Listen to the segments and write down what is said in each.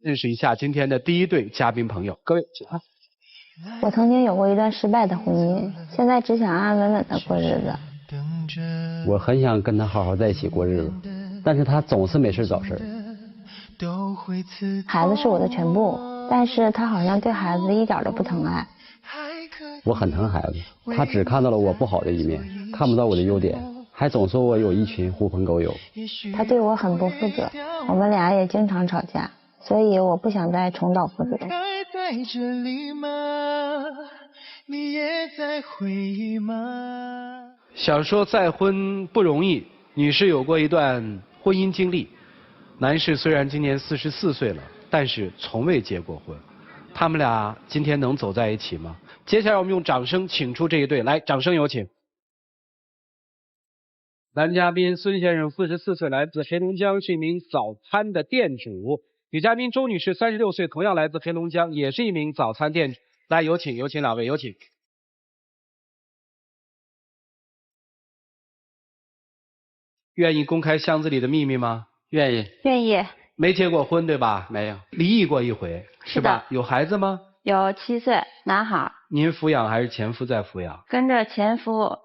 认识一下今天的第一对嘉宾朋友，各位请看。我曾经有过一段失败的婚姻，现在只想安安稳稳的过日子。我很想跟他好好在一起过日子，但是他总是没事找事。孩子是我的全部，但是他好像对孩子一点都不疼爱。我很疼孩子，他只看到了我不好的一面，看不到我的优点，还总说我有一群狐朋狗友。他对我很不负责，我们俩也经常吵架，所以我不想再重蹈覆辙。在这里吗？你也在回忆吗？想说再婚不容易，女士有过一段婚姻经历，男士虽然今年44岁了，但是从未结过婚。他们俩今天能走在一起吗？接下来我们用掌声请出这一对，来，掌声有请。男嘉宾孙先生44岁，来自黑龙江，是一名早餐的店主。女嘉宾周女士36岁，同样来自黑龙江，也是一名早餐店主。来，有请两位，有请。愿意公开箱子里的秘密吗？愿意。愿意。没结过婚对吧？没有。离异过一回是吧？有孩子吗？有7岁，男孩。您抚养还是前夫在抚养？跟着前夫。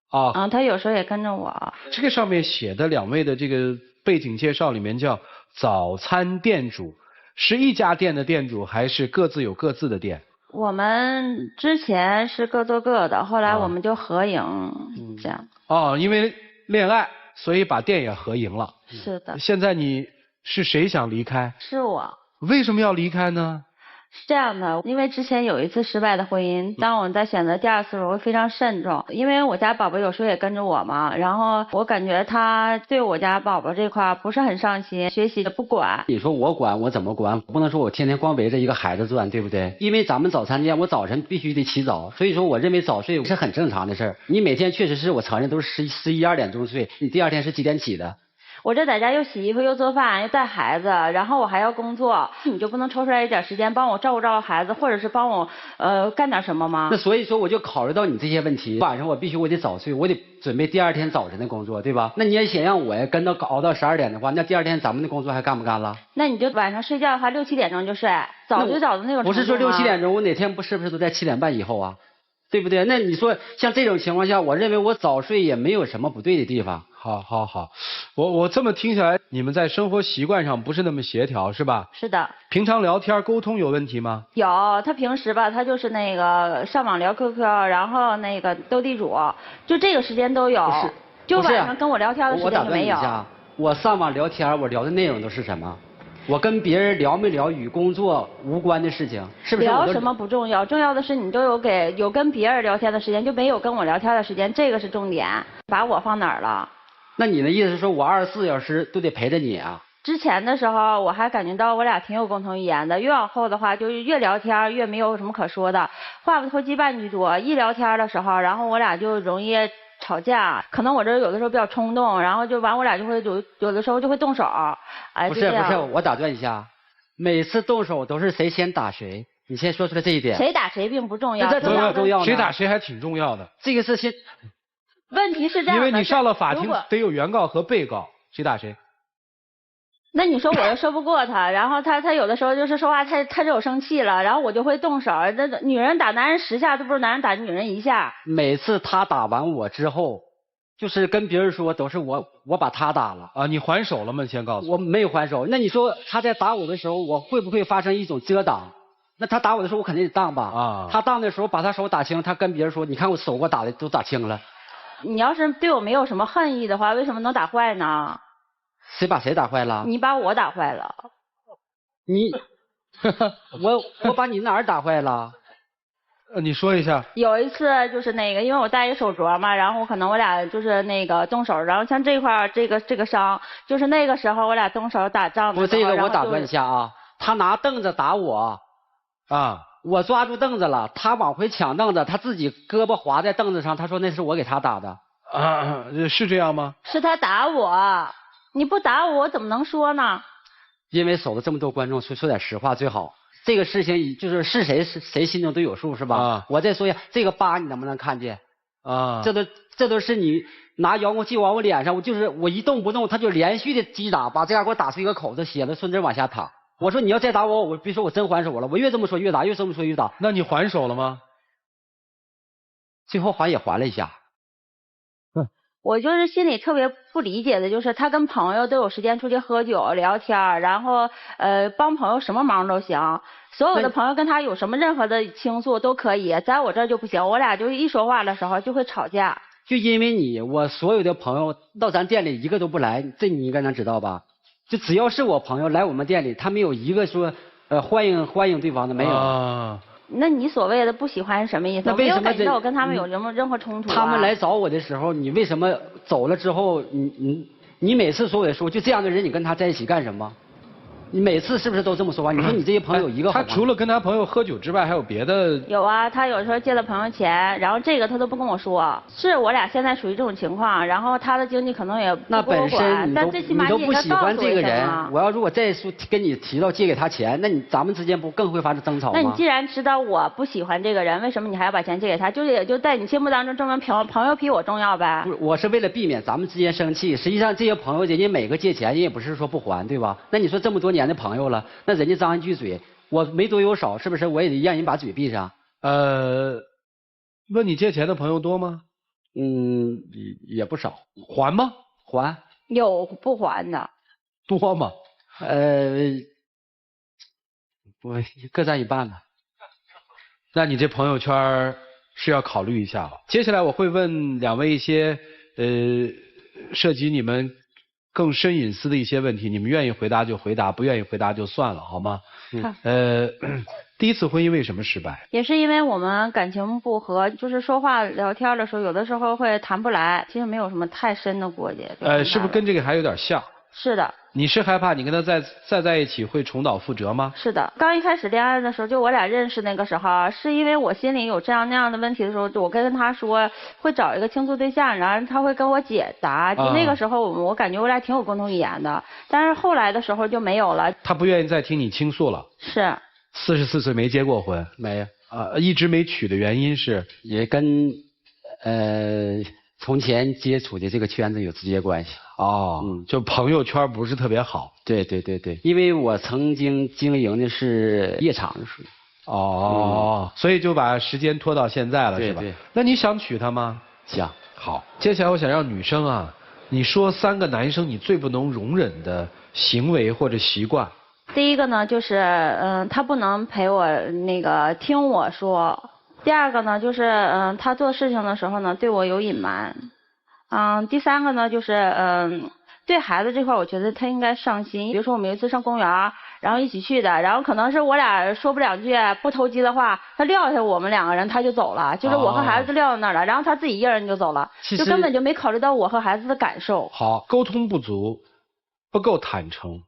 哦。他有时候也跟着我。这个上面写的两位的这个背景介绍里面叫早餐店主，是一家店的店主还是各自有各自的店？我们之前是各做各的，后来我们就合营，这样。哦，因为恋爱，所以把店也合营了。是的。现在你是谁想离开？是我。为什么要离开呢？是这样的，因为之前有一次失败的婚姻，当我在选择第二次的时候，我会非常慎重，因为我家宝宝有时候也跟着我嘛，然后我感觉他对我家宝宝这块不是很上心，学习也不管。你说我管，我怎么管？不能说我天天光围着一个孩子转，对不对？因为咱们早餐店，我早晨必须得起早，所以说我认为早睡是很正常的事儿。你每天确实是我承认都是11、12点钟睡，你第二天是几点起的？我这在家又洗衣服又做饭又带孩子，然后我还要工作，你就不能抽出来一点时间帮我照顾孩子，或者是帮我干点什么吗？那所以说我就考虑到你这些问题，晚上我得早睡，我得准备第二天早晨的工作，对吧？那你也想让我跟到熬到12点的话，那第二天咱们的工作还干不干了？那你就晚上睡觉的话6、7点钟就睡，早就早的那种程度。不是说6、7点钟，我哪天是不是都在7点半以后啊？对不对？那你说像这种情况下，我认为我早睡也没有什么不对的地方。好，我这么听下来，你们在生活习惯上不是那么协调，是吧？是的。平常聊天沟通有问题吗？有，他平时吧，他就是那个上网聊 QQ， 然后那个斗地主，就这个时间都有。就晚上跟我聊天的时间就没有。我打断你一下，我上网聊天，我聊的内容都是什么？我跟别人聊没聊与工作无关的事情，是不是？聊什么不重要，重要的是你都有跟别人聊天的时间，就没有跟我聊天的时间，这个是重点。把我放哪儿了？那你的意思是说我24小时都得陪着你啊？之前的时候我还感觉到我俩挺有共同语言的，越往后的话就是越聊天越没有什么可说的，话不投机半句多。一聊天的时候，然后我俩就容易吵架，可能我这有的时候比较冲动，然后就完我俩就会有的时候就会动手。不是，我打断一下，每次动手都是谁先打谁？你先说出来这一点。谁打谁并不重要，这重要呢？谁打谁还挺重要的。这个是先。问题是这样的，因为你上了法庭得有原告和被告，谁打谁？那你说我又说不过他，然后他有的时候就是说话他就生气了，然后我就会动手。这女人打男人10下都不如男人打女人1下。每次他打完我之后，就是跟别人说都是我把他打了啊。你还手了吗？先告诉我。我没有还手。那你说他在打我的时候，我会不会发生一种遮挡？那他打我的时候，我肯定得当吧？啊。他当的时候把他手打青，他跟别人说，你看我手给我打的都打青了。你要是对我没有什么恨意的话，为什么能打坏呢？谁把谁打坏了？你把我打坏了。你，我把你哪儿打坏了？你说一下。有一次就是那个，因为我戴一手镯嘛，然后可能我俩就是那个动手，然后像这块这个伤，就是那个时候我俩动手打仗的时候。这个我打断一下啊，他拿凳子打我，啊。我抓住凳子了，他往回抢凳子，他自己胳膊划在凳子上，他说那是我给他打的。啊，是这样吗？是他打我，你不打我怎么能说呢？因为守了这么多观众，说点实话最好。这个事情就是谁心中都有数，是吧？啊。我再说一下，这个疤你能不能看见？啊。这都是你拿遥控器往我脸上，我一动不动，他就连续的击打，把这样给我打出一个口子，血都顺着往下淌。我说你要再打我，我别说我真还手了，我越这么说越打，越这么说越打。那你还手了吗？最后也还了一下。我就是心里特别不理解的，就是他跟朋友都有时间出去喝酒聊天，然后帮朋友什么忙都行，所有的朋友跟他有什么任何的倾诉都可以，在我这儿就不行，我俩就一说话的时候就会吵架。就因为你，我所有的朋友到咱店里一个都不来，这你应该能知道吧？就只要是我朋友来我们店里，他没有一个说欢迎对方的，没有。啊。那你所谓的不喜欢是什么意思？那为什么我没有感觉到我跟他们有任何冲突啊？他们来找我的时候，你为什么走了之后，你每次说我的时候，就这样的人，你跟他在一起干什么？你每次是不是都这么说话？你说你这些朋友一个好吗？他除了跟他朋友喝酒之外，还有别的？有啊，他有时候借了朋友钱，然后这个他都不跟我说。是我俩现在属于这种情况，然后他的经济可能也不那本身但最起码你都不喜欢这个人，啊、我要如果再说跟你提到借给他钱，那咱们之间不更会发生争吵吗？那你既然知道我不喜欢这个人，为什么你还要把钱借给他？就是也就在你心目当中证明朋友比我重要呗？不是，我是为了避免咱们之间生气。实际上这些朋友，人家每个借钱，人也不是说不还，对吧？那你说这么多年的朋友了。那人家张一句嘴，我没多有少，是不是？我也得让人把嘴闭上。问你借钱的朋友多吗？也不少。还吗？还。有不还的。多吗？我各占一半了。那你这朋友圈是要考虑一下了。接下来我会问两位一些涉及你们更深隐私的一些问题，你们愿意回答就回答，不愿意回答就算了，好吗？第一次婚姻为什么失败？也是因为我们感情不和，就是说话聊天的时候，有的时候会谈不来，其实没有什么太深的过节。是不是跟这个还有点像？是的。你是害怕你跟他再在一起会重蹈覆辙吗？是的，刚一开始恋爱的时候，就我俩认识那个时候，是因为我心里有这样那样的问题的时候，我跟他说会找一个倾诉对象，然后他会跟我解答。就那个时候，我感觉我俩挺有共同语言的，但是后来的时候就没有了。他不愿意再听你倾诉了。是。44岁没结过婚？没有。一直没娶的原因是？也跟从前接触的这个圈子有直接关系。就朋友圈不是特别好。对，因为我曾经经营的是夜场属于。所以就把时间拖到现在了，是吧？对。那你想娶她吗？想。好，接下来我想让女生啊，你说3个男生你最不能容忍的行为或者习惯。第一个呢，就是他不能陪我听我说。第二个呢，就是他做事情的时候呢，对我有隐瞒。第三个呢，就是对孩子这块，我觉得他应该上心。比如说我们有一次上公园，然后一起去的，然后可能是我俩说不两句不投机的话，他撂下我们2个人他就走了，就是我和孩子撂在那儿了，然后他自己一个人就走了，就根本就没考虑到我和孩子的感受。好，沟通不足，不够坦诚，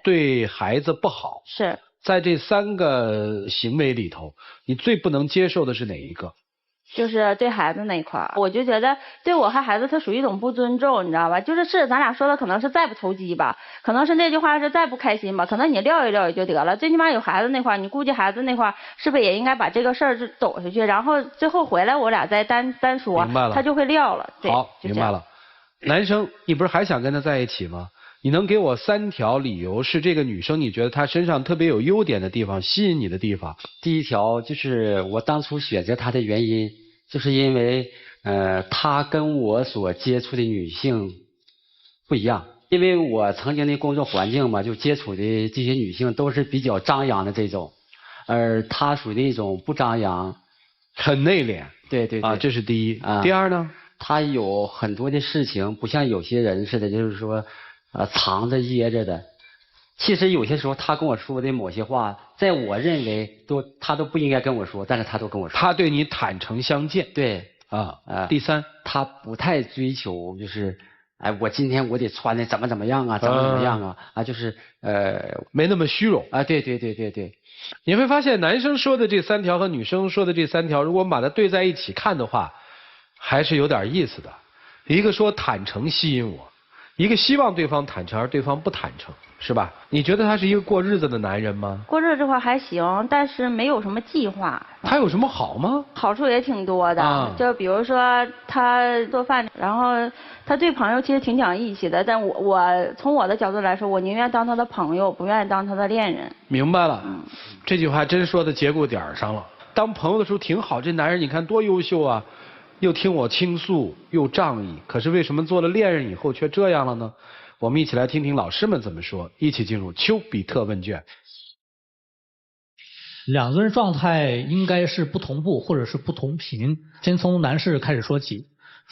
对孩子不好。是。在这3个行为里头，你最不能接受的是哪一个？就是对孩子那一块，我就觉得对我和孩子他属于一种不尊重，你知道吧？就是咱俩说的可能是再不投机吧，可能是那句话是再不开心吧，可能你撂一撂也就得了。最起码有孩子那块，你顾及孩子那块，是不是也应该把这个事儿就走下去，然后最后回来我俩再单说，他就会撂了。好，明白了。男生，你不是还想跟他在一起吗？你能给我3条理由是这个女生你觉得她身上特别有优点的地方，吸引你的地方？第一条就是我当初选择她的原因，就是因为她跟我所接触的女性不一样。因为我曾经的工作环境嘛，就接触的这些女性都是比较张扬的这种，而她属于那种不张扬，很内敛。对，这是第一。第二呢？她有很多的事情不像有些人似的，就是说藏着掖着的。其实有些时候他跟我说的某些话，在我认为他都不应该跟我说，但是他都跟我说。他对你坦诚相见。对。第三，他不太追求就是我今天我得穿的怎么样啊，怎么样啊，就是没那么虚荣啊。对。你会发现男生说的这3条和女生说的这3条，如果我们把它对在一起看的话，还是有点意思的。一个说坦诚吸引我，一个希望对方坦诚，而对方不坦诚，是吧？你觉得他是一个过日子的男人吗？过日子这块还行，但是没有什么计划。他有什么好吗？好处也挺多的，就比如说他做饭，然后他对朋友其实挺讲义气的。但我从我的角度来说，我宁愿当他的朋友，不愿意当他的恋人。明白了，这句话真说到节骨点儿上了。当朋友的时候挺好，这男人你看多优秀啊，又听我倾诉，又仗义。可是为什么做了恋人以后却这样了呢？我们一起来听听老师们怎么说，一起进入丘比特问卷。两个人状态应该是不同步或者是不同频。先从男士开始说起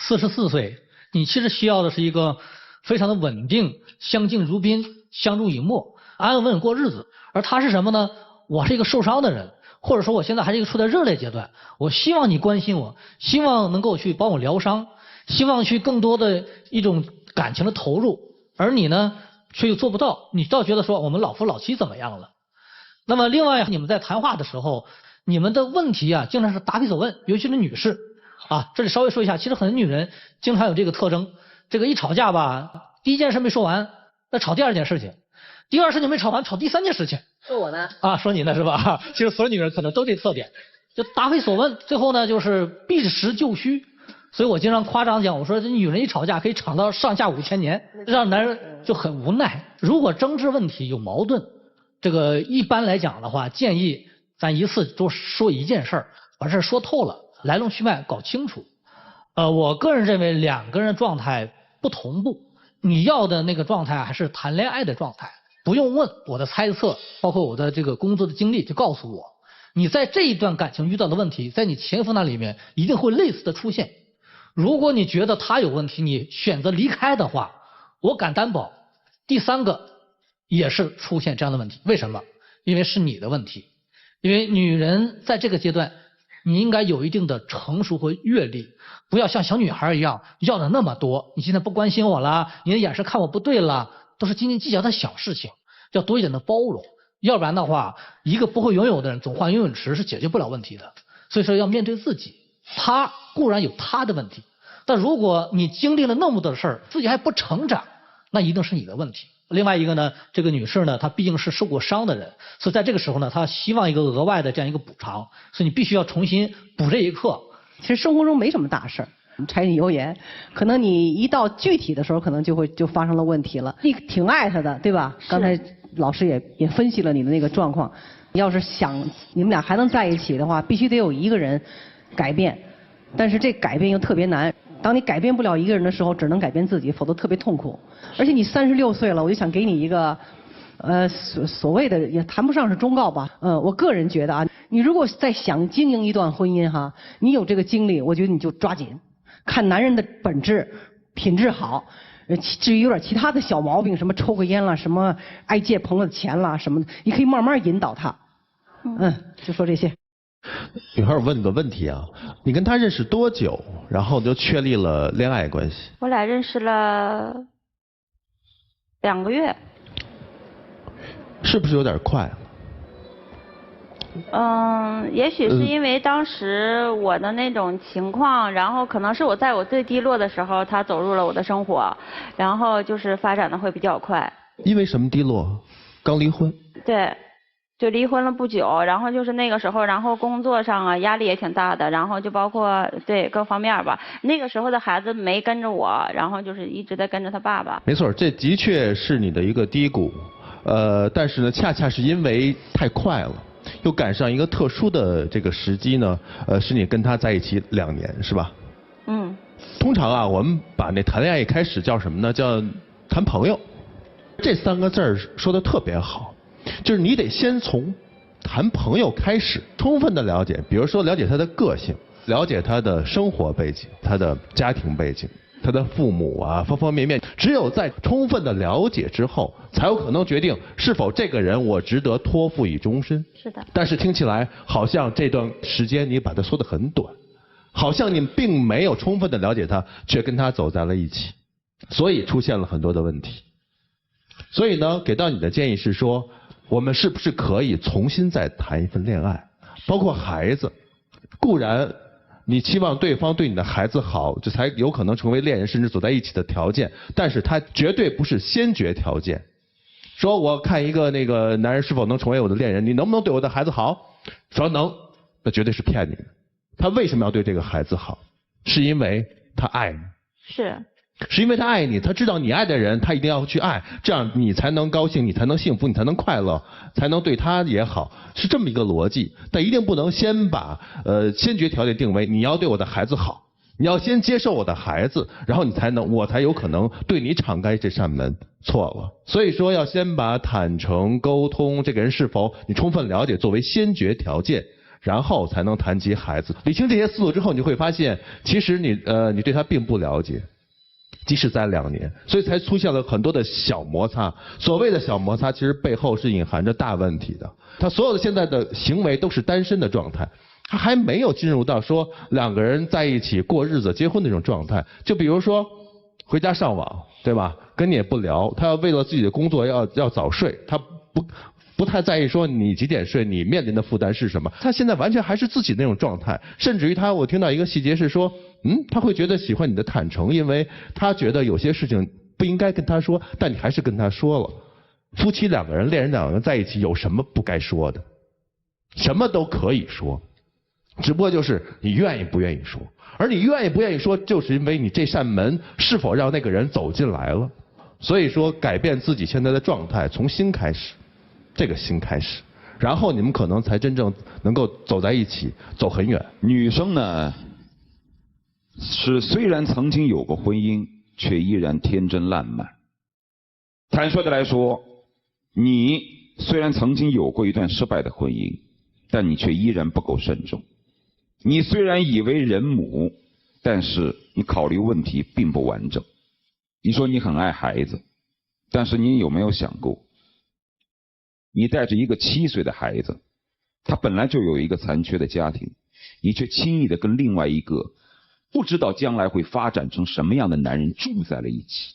，44岁，你其实需要的是一个非常的稳定，相敬如宾，相濡以沫，安安稳稳过日子。而他是什么呢？我是一个受伤的人，或者说我现在还是一个处在热烈阶段，我希望你关心我，希望能够去帮我疗伤，希望去更多的一种感情的投入，而你呢却又做不到，你倒觉得说我们老夫老妻怎么样了。那么另外你们在谈话的时候，你们的问题啊经常是答非所问，尤其是女士啊，这里稍微说一下，其实很多女人经常有这个特征，这个一吵架吧，第一件事没说完，那吵第二件事情，第二事情没吵完，吵第三件事情。说我呢？啊，说你呢是吧？其实所有女人可能都这特点，就答非所问，最后呢就是避实就虚。所以我经常夸张讲，我说这女人一吵架可以吵到上下5000年，让男人就很无奈。如果争执问题有矛盾，这个一般来讲的话，建议咱一次就说一件事儿，把事说透了，来龙去脉搞清楚。我个人认为两个人状态不同步，你要的那个状态还是谈恋爱的状态，不用问我的猜测，包括我的这个工作的经历，就告诉我，你在这一段感情遇到的问题，在你前夫那里面一定会类似的出现。如果你觉得他有问题，你选择离开的话，我敢担保，第三个也是出现这样的问题。为什么？因为是你的问题。因为女人在这个阶段，你应该有一定的成熟和阅历，不要像小女孩一样要的那么多。你现在不关心我了，你的眼神看我不对了，都是斤斤计较的小事情，要多一点的包容。要不然的话，一个不会游泳的人总换游泳池是解决不了问题的。所以说要面对自己，他固然有他的问题，但如果你经历了那么多的事儿，自己还不成长，那一定是你的问题。另外一个呢，这个女士呢，她毕竟是受过伤的人，所以在这个时候呢，她希望一个额外的这样一个补偿，所以你必须要重新补这一课。其实生活中没什么大事儿，柴米油盐，可能你一到具体的时候，可能就发生了问题了。你挺爱他的，对吧？刚才老师也分析了你的那个状况。要是想你们俩还能在一起的话，必须得有一个人改变，但是这改变又特别难。当你改变不了一个人的时候，只能改变自己，否则特别痛苦。而且你36岁了，我就想给你一个，所谓的也谈不上是忠告吧。我个人觉得啊，你如果再想经营一段婚姻哈，你有这个精力，我觉得你就抓紧。看男人的本质，品质好。至于有点其他的小毛病，什么抽个烟啦，什么爱借朋友的钱啦，什么的，你可以慢慢引导他。就说这些。女孩，我问你个问题啊，你跟他认识多久，然后就确立了恋爱关系？我俩认识了2个月。是不是有点快了？也许是因为当时我的那种情况，然后可能是我在我最低落的时候，他走入了我的生活，然后就是发展的会比较快。因为什么低落？刚离婚？对。就离婚了不久，然后就是那个时候，然后工作上啊压力也挺大的，然后就包括对各方面吧。那个时候的孩子没跟着我，然后就是一直在跟着他爸爸。没错，这的确是你的一个低谷，但是呢，恰恰是因为太快了，又赶上一个特殊的这个时机呢，是你跟他在一起2年，是吧？通常啊，我们把那谈恋爱一开始叫什么呢？叫谈朋友。这3个字说的特别好。就是你得先从谈朋友开始，充分的了解，比如说了解他的个性，了解他的生活背景，他的家庭背景，他的父母啊，方方面面。只有在充分的了解之后，才有可能决定是否这个人我值得托付以终身。是的。但是听起来好像这段时间你把它说得很短，好像你并没有充分的了解他，却跟他走在了一起，所以出现了很多的问题。所以呢，给到你的建议是说，我们是不是可以重新再谈一份恋爱？包括孩子，固然你期望对方对你的孩子好，这才有可能成为恋人甚至走在一起的条件，但是它绝对不是先决条件。说我看一个那个男人是否能成为我的恋人，你能不能对我的孩子好？说能，那绝对是骗你的。他为什么要对这个孩子好？是因为他爱你。是因为他爱你，他知道你爱的人，他一定要去爱，这样你才能高兴，你才能幸福，你才能快乐，才能对他也好，是这么一个逻辑。但一定不能先把先决条件定为你要对我的孩子好，你要先接受我的孩子，然后我才有可能对你敞开这扇门。错了，所以说要先把坦诚沟通这个人是否你充分了解作为先决条件。然后才能谈及孩子。理清这些思路之后，你会发现，其实你对他并不了解，即使在2年，所以才出现了很多的小摩擦。所谓的小摩擦，其实背后是隐含着大问题的。他所有的现在的行为都是单身的状态，他还没有进入到说2个人在一起过日子、结婚那种状态。就比如说回家上网，对吧？跟你也不聊，他要为了自己的工作要早睡，他不太在意说你几点睡，你面临的负担是什么。他现在完全还是自己那种状态，甚至于我听到一个细节是说，他会觉得喜欢你的坦诚，因为他觉得有些事情不应该跟他说，但你还是跟他说了。夫妻2个人、恋人2个人在一起，有什么不该说的？什么都可以说，只不过就是你愿意不愿意说。而你愿意不愿意说，就是因为你这扇门是否让那个人走进来了。所以说，改变自己现在的状态，从心开始。这个心开始，然后你们可能才真正能够走在一起，走很远。女生呢，是虽然曾经有过婚姻，却依然天真烂漫。坦率的来说，你虽然曾经有过一段失败的婚姻，但你却依然不够慎重。你虽然已为人母，但是你考虑问题并不完整。你说你很爱孩子，但是你有没有想过，你带着一个7岁的孩子，他本来就有一个残缺的家庭，你却轻易的跟另外一个不知道将来会发展成什么样的男人住在了一起。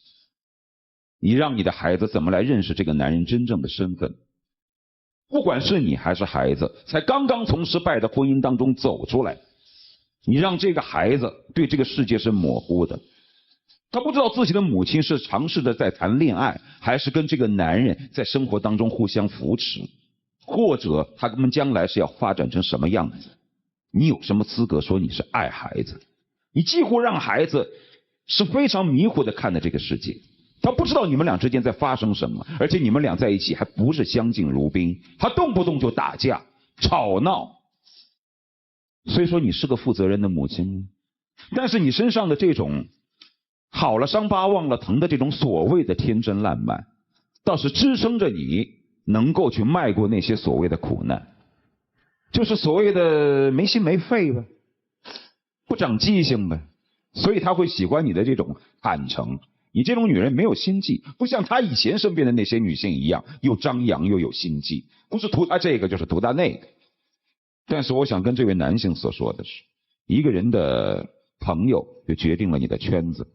你让你的孩子怎么来认识这个男人真正的身份？不管是你还是孩子，才刚刚从失败的婚姻当中走出来，你让这个孩子对这个世界是模糊的。他不知道自己的母亲是尝试着在谈恋爱，还是跟这个男人在生活当中互相扶持，或者他们将来是要发展成什么样子。你有什么资格说你是爱孩子？你几乎让孩子是非常迷糊的看待这个世界，他不知道你们俩之间在发生什么，而且你们俩在一起还不是相敬如宾，他动不动就打架吵闹。所以说你是个负责任的母亲，但是你身上的这种好了伤疤忘了疼的这种所谓的天真烂漫，倒是支撑着你能够去迈过那些所谓的苦难，就是所谓的没心没肺呗，不长记性呗。所以他会喜欢你的这种坦诚。你这种女人没有心计，不像他以前身边的那些女性一样，又张扬又有心计，不是图他这个就是图他那个。但是我想跟这位男性所说的是，一个人的朋友就决定了你的圈子，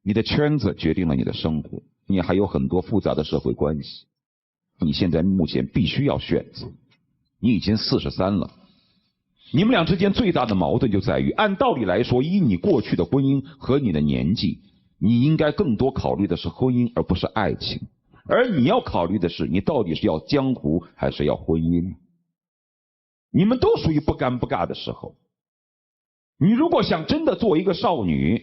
你的圈子决定了你的生活，你还有很多复杂的社会关系。你现在目前必须要选择，你已经43了，你们俩之间最大的矛盾就在于，按道理来说，以你过去的婚姻和你的年纪，你应该更多考虑的是婚姻而不是爱情，而你要考虑的是你到底是要江湖还是要婚姻。你们都属于不尴不尬的时候，你如果想真的做一个少女，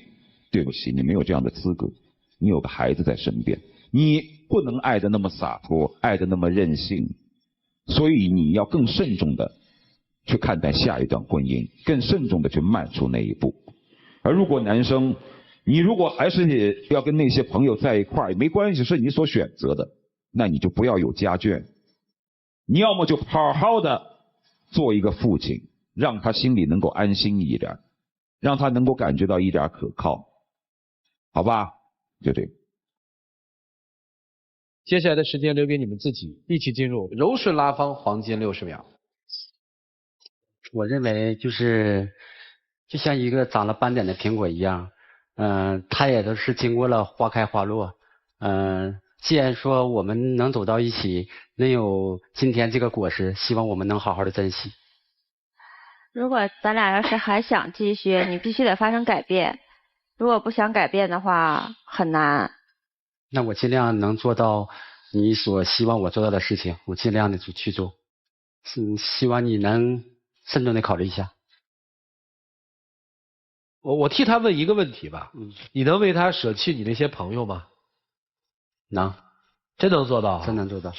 对不起，你没有这样的资格。你有个孩子在身边，你不能爱得那么洒脱，爱得那么任性，所以你要更慎重的去看待下一段婚姻，更慎重的去迈出那一步。而如果男生，你如果还是要跟那些朋友在一块儿，没关系，是你所选择的，那你就不要有家眷，你要么就好好的做一个父亲，让他心里能够安心一点，让他能够感觉到一点可靠，好吧？就这个。接下来的时间留给你们自己，一起进入柔顺拉芳黄金60秒。我认为就像一个长了斑点的苹果一样，它也都是经过了花开花落。既然说我们能走到一起，能有今天这个果实，希望我们能好好的珍惜。如果咱俩要是还想继续，你必须得发生改变。如果不想改变的话，很难。那我尽量能做到你所希望我做到的事情，我尽量的去做。希望你能慎重的考虑一下。我替他问一个问题吧，你能为他舍弃你那些朋友吗？能，真能做到啊？真能做到。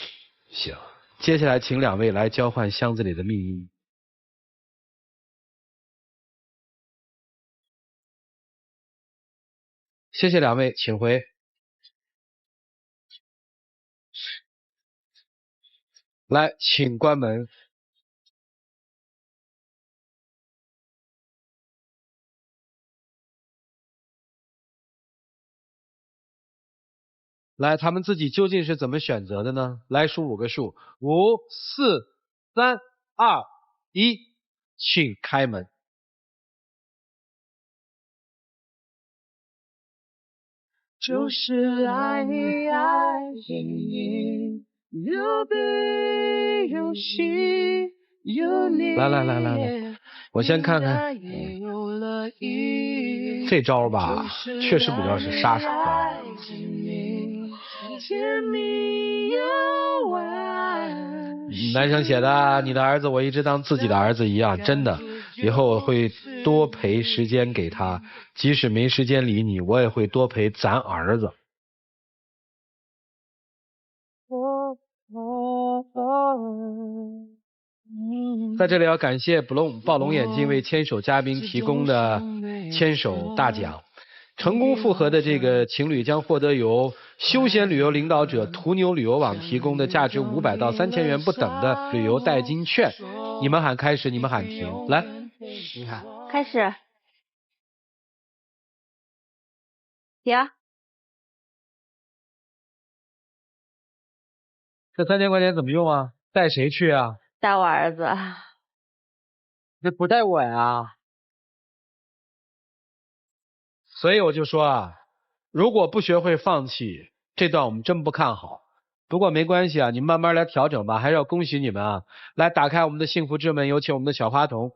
行，接下来请两位来交换箱子里的秘密。谢谢两位，请回。来，请关门。来，他们自己究竟是怎么选择的呢？来数5个数，5、4、3、2、1，请开门。就是爱你，爱你，有悲有喜有你。来，我先看看，这招吧，确实比较是杀手锏。男生写的，你的儿子我一直当自己的儿子一样，真的，以后我会多陪时间给他，即使没时间理你，我也会多陪咱儿子。在这里要感谢暴龙眼镜为牵手嘉宾提供的牵手大奖。成功复合的这个情侣将获得由休闲旅游领导者途牛旅游网提供的价值500到3000元不等的旅游代金券。你们喊开始，你们喊停。来，你喊开始。停。这3000块钱怎么用啊？带谁去啊？带我儿子。这不带我呀？所以我就说啊，如果不学会放弃，这段我们真不看好。不过没关系啊，你们慢慢来调整吧。还是要恭喜你们啊！来，打开我们的幸福之门，有请我们的小花童。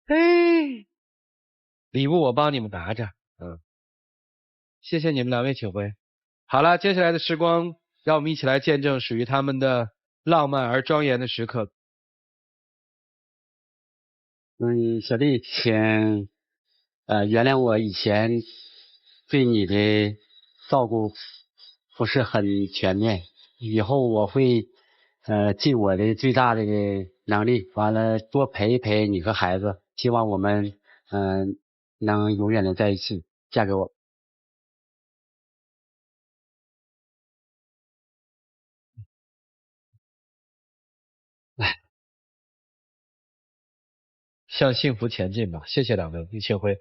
嘿，礼物我帮你们拿着，谢谢你们2位，请回。好了，接下来的时光，让我们一起来见证属于他们的浪漫而庄严的时刻。小丽，请原谅我以前对你的照顾不是很全面，以后我会尽我的最大的能力，完了多陪一陪你和孩子，希望我们能永远的在一起，嫁给我。向幸福前进吧，谢谢2位，请回。